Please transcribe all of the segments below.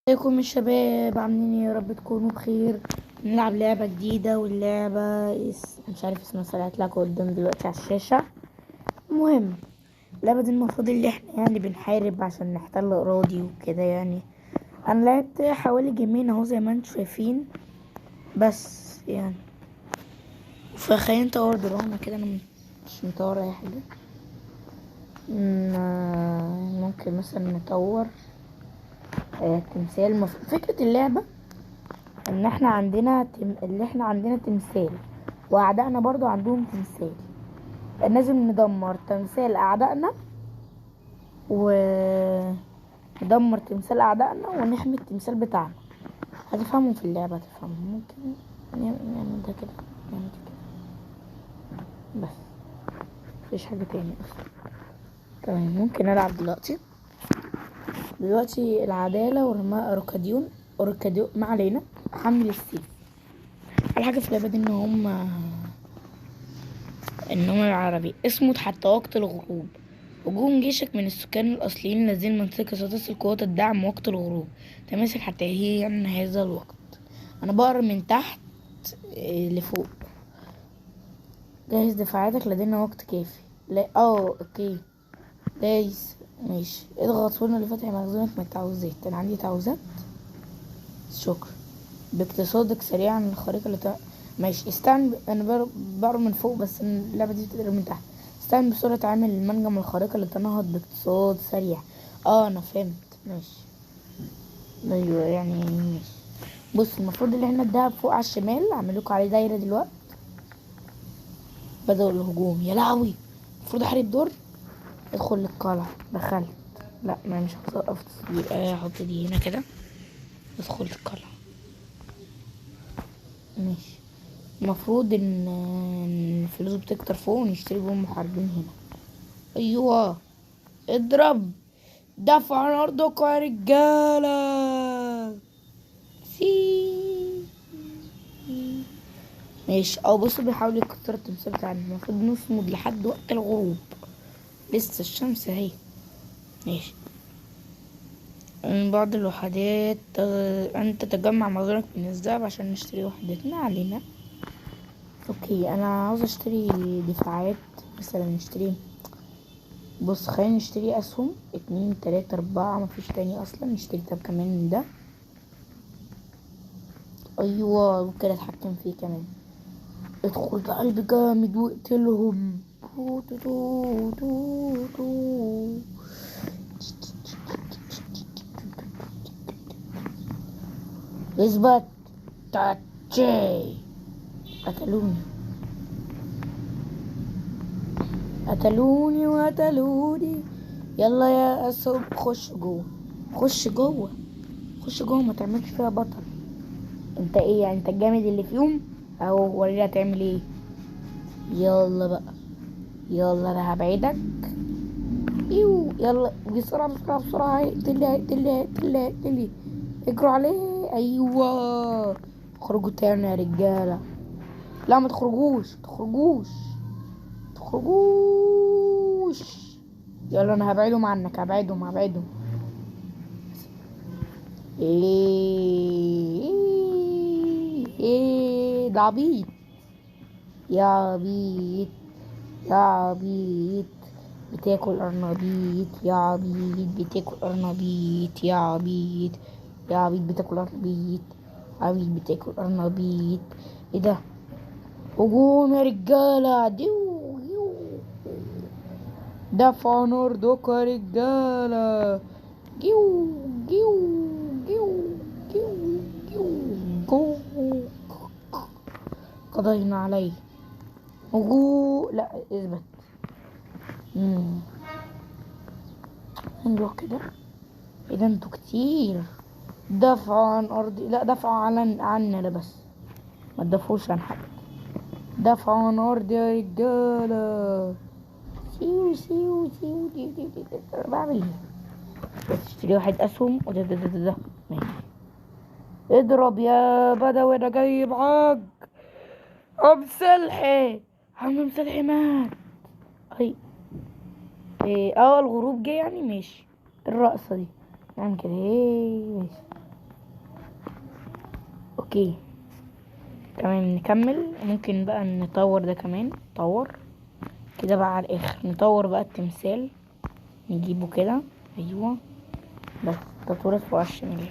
ازيكم يا شباب؟ عاملين ايه؟ يا رب تكونوا بخير. نلعب لعبة جديدة، واللعبة مش عارف اسمها، طلعت لكم قدام دلوقتي على الشاشة. المهم، اللعبة دي المفروض اللي احنا يعني بنحارب عشان نحتل اراضي وكده يعني. انا لعبت حوالي جيمين اهو زي ما انتم شايفين، بس يعني فخلينا نطور دراما كده. انا مش مطور اي حاجة. ممكن مثلا نطور تمثال. فكرة اللعبة ان احنا عندنا اللي احنا عندنا تمثال، واعدائنا برضو عندهم تمثال. لازم ندمر تمثال اعدائنا، وندمر تمثال اعدائنا ونحمي التمثال بتاعنا. هتفهموا في اللعبة، هتفهموا. ممكن نعمل ده كده، نعمل ده كده، بس مفيش حاجة تاني اصلا. تمام، ممكن العب دلوقتي العدالة ورماء اوركاديون ما علينا. حمل السيف. على حاجة في اللعبة دي النوم العربي اسمه حتى وقت الغروب. هجوم جيشك من السكان الأصليين الذين منطقة ستصل قوات الدعم وقت الغروب. تماسك حتى هي من هذا الوقت. أنا بقرا من تحت لفوق. جهز دفاعاتك، لدينا وقت كافي. لا اوكي، جايز. ماشي، اضغط هنا لفتح مخزونك من التعويذات. انا عندي تعويذات. شكرا. باقتصادك سريعا الخريطة ماشي. انا بقرا من فوق، بس اللعبة دي بتقرا من تحت. استعن بسرعة عامل المنجم الخارقة لتنهض باقتصاد سريع. انا فهمت. ماشي، ايوه يعني ماشي. بص، المفروض ان احنا الدهب فوق على الشمال. اعملكوا عليه دايرة دلوقتي. بدأوا الهجوم. يا لهوي، المفروض احارب دور. ادخل للقلعة. دخلت. لا، ما مش هوقف تصوير. احط دي هنا كده. ادخل القلعة. ماشي. المفروض ان الفلوس بتكتر فوق ونشتري بهم محاربين هنا. ايوه، اضرب. دفع عن ارضكم يا رجاله. سي ماشي. بصوا بيحاولوا يكسروا التمثال بتاعنا. المفروض نصمد لحد وقت الغروب. لسه الشمس اهي. ماشي. من بعض الوحدات انت تجمع مصدرك من الذهب عشان نشتري وحدات. ما علينا. اوكي، انا عاوز اشتري دفاعات. مثلا نشتري. بص، خلينا نشتري اسهم 2 3 4. مفيش تاني اصلا. نشتري طب كمان من ده. ايوه، ممكن اتحكم فيه كمان. ادخل بقلب جامد واقتلهم. تو تو تو تو تو. اثبت. تاتشي. قتلوني قتلوني وقتلوني. يلا يا اسهم، خش جوه. خش جوه. خش جوه، ما تعملش فيها بطل. انت ايه يعني؟ انت الجامد اللي فيهم اهو. وريني هتعمل ايه. يلا بقى. يلا انا هبعدك. يلا بسرعة بسرعة بسرعة. اقتلي. اجروا عليه. ايوه. اخرجوا تاني يا رجالة. لا، ما تخرجوش. يلا انا هبعدهم عنك. هبعدهم. ايه ده عبيط. يا عبيط. يا عبيط. بتاكل ارنبيط يا عبيط. بتاكل ارنبيط يا عبيط. يا عبيط بتاكل ارنبيط. عبيط بتاكل ارنبيط. ايه ده؟ هجوم يا رجاله. ديو. دفع نار دوكا يا رجاله. جيو جيو جيو جيو جيو جو. قضينا عليه. لا، اثبت. نروح كده. ايه ده؟ انتوا كتير. دفعوا عن ارضي. لا، دفعوا عنا لا، بس ما تدافعوش عن حد. دفعوا عن ارضي يا رجاله. سيو دي. بعمل ايه؟ بس اشتري واحد اسهم. وده ماشي. اضرب يا بدوي، انا جاي معاك. مسلحي. مسلحي مات. اي. الغروب جه يعني. ماشي. الرقصة دي نعمل كده. ماشي. اوكي تمام، نكمل. ممكن بقى نطور ده كمان، نطور كده بقى على الاخر. نطور بقى التمثال، نجيبه كده، ايوه بس. تطوير فوق الشمال.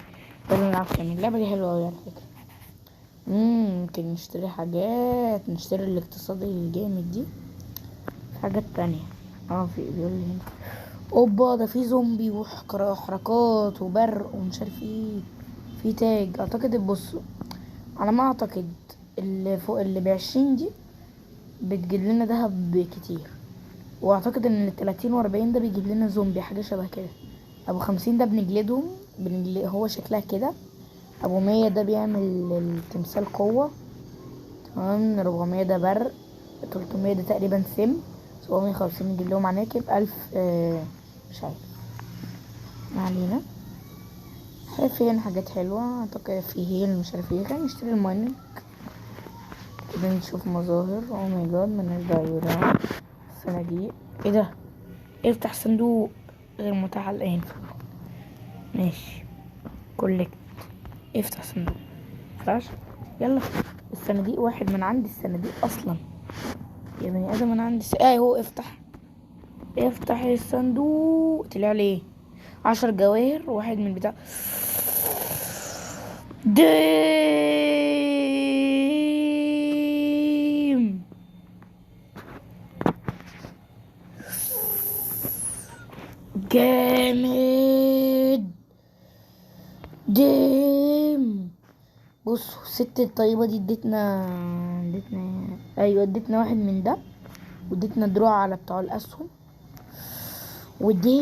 لازم نلعب كمان، اللعبة دي حلوة اوي على فكرة. ممكن نشتري حاجات، نشتري الاقتصادي الجامد دي. في حاجات تانية. في بيقول لي هنا اوبا، ده في زومبي وحركات وبرق ومش عارف ايه. في تاج اعتقد. بصوا على ما اعتقد اللي فوق اللي ب20 دي بتجيب لنا دهب كتير. واعتقد ان ال30 و40 ده بيجيب لنا زومبي، حاجة شبه كده. ابو 50 ده بنجلدهم، هو شكلها كده. ابو 100 ده بيعمل التمثال قوة. تمام. 400 ده برق. 300 ده تقريبا سم. 750 نجيب لهم عناكب. 1000 مش عارف، ما علينا. في هنا حاجات حلوة اعتقد، في هيل مش عارف ايه. خلينا نشتري المايننج كده، نشوف مظاهر. او ماي جاد، ملناش دعوة بيها. صناديق، ايه ده؟ افتح صندوق غير متاح الان. ماشي، كولكت. افتح صندوق مفيهاش. يلا. الصناديق واحد من عندي الصناديق اصلا يا بني ادم. انا عندي هو افتح. افتح الصندوق. طلع لي 10 جواهر، واحد من بتاع ديم. جامد. ديم. بصوا الست الطيبة دي ادتنا ايوه، ادتنا واحد من ده، وادتنا دروع على بتاع الاسهم. ودي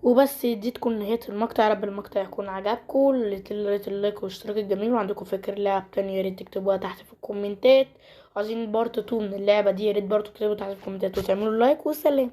وبس. دي تكون نهاية المقطع. يا رب المقطع يكون عجبكم. ريت اللايك والاشتراك الجميل. وعندكم فكر لعب تانية يا ريت تكتبوها تحت في الكومنتات. عايزين بارت 2 من اللعبة دي، يا ريت برضه تكتبوا تحت في الكومنتات وتعملوا لايك. والسلام.